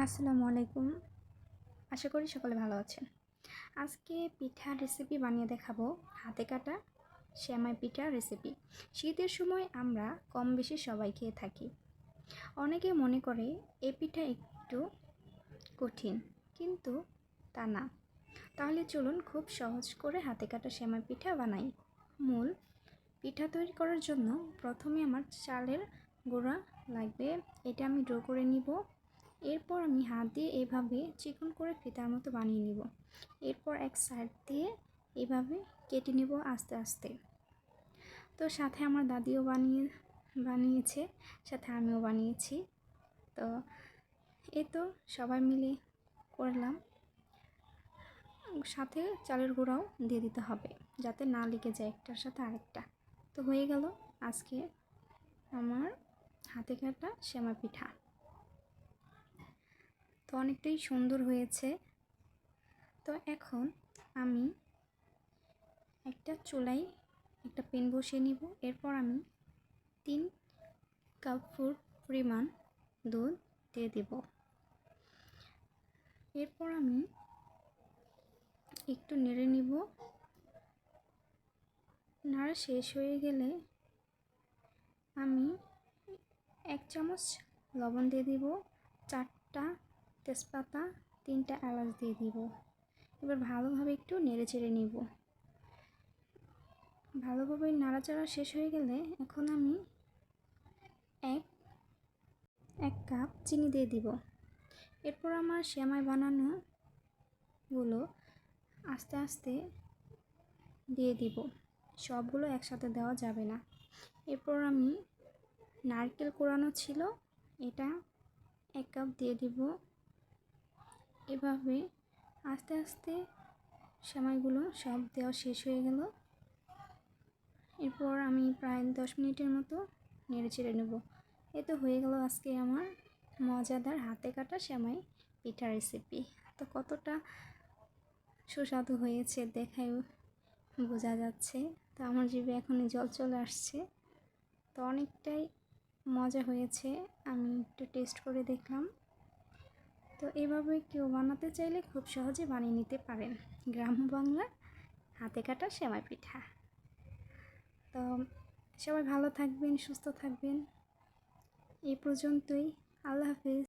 আসসালামু আলাইকুম। আশা করি সকলে ভালো আছেন। আজকে পিঠার রেসিপি বানিয়ে দেখাবো, হাতে কাটা সেমাই পিঠার রেসিপি। শীতের সময় আমরা কম বেশি সবাই খেয়ে থাকি। অনেকে মনে করে এই পিঠা একটু কঠিন, কিন্তু তা না। তাহলে চলুন খুব সহজ করে হাতে কাটা সেমাই পিঠা বানাই। মূল পিঠা তৈরি করার জন্য প্রথমে আমার চালের গুঁড়া লাগবে। এটা আমি ডো করে নিব। এরপর আমি হাত দিয়ে এভাবে চিকন করে ফিতার মতো বানিয়ে নিব। এরপর এক সাইড দিয়ে এভাবে কেটে নেব আস্তে আস্তে। তো সাথে আমার দাদিও বানিয়েছে, সাথে আমিও বানিয়েছি। তো এই তো সবাই মিলে করলাম। সাথে চালের গুঁড়াও দিয়ে দিতে হবে যাতে না লেগে যায় একটার সাথে আরেকটা। তো হয়ে গেল আজকে আমার হাতে কাটা সেমাই পিঠা। তো অনেকটাই সুন্দর হয়েছে। তো এখন আমি একটা চুলায় একটা প্যান বসিয়ে নিব। এরপর আমি 3 কাপ পরিমাণ দুধ দিয়ে দেব। এরপর আমি একটু নেড়ে নিব। নাড়া শেষ হয়ে গেলে আমি 1 চামচ লবণ দিয়ে দিব, 4টা তেজপাতা, 3টা এলাচ দিয়ে দিব। এবার ভালোভাবে একটু নেড়ে চেড়ে নিব। ভালোভাবে নাড়াচাড়া শেষ হয়ে গেলে এখন আমি এক কাপ চিনি দিয়ে দিব। এরপর আমার সেমাই বানানোগুলো আস্তে আস্তে দিয়ে দিব, সবগুলো একসাথে দেওয়া যাবে না। এরপর আমি নারকেল কোড়ানো ছিল, এটা 1 কাপ দিয়ে দিব। এভাবে আস্তে আস্তে সেমাইগুলো সব দেওয়া শেষ হয়ে গেল। এরপর আমি প্রায় 10 মিনিটের মতো নেড়ে চেড়ে নেব। এ তো হয়ে গেল আজকে আমার মজাদার হাতে কাটা সেমাই পিঠা রেসিপি। তো কতটা সুস্বাদু হয়েছে দেখাই বোঝা যাচ্ছে। তো আমার জিভে এখনই জল চলে আসছে। তো অনেকটাই মজা হয়েছে, আমি একটু টেস্ট করে দেখলাম। তো এভাবে কেউ বানাতে চাইলে খুব সহজে বানিয়ে নিতে পারেন গ্রাম বাংলার হাতে কাটা সেমাই পিঠা। তো সবাই ভালো থাকবেন, সুস্থ থাকবেন। এই পর্যন্তই। আল্লাহ হাফেজ।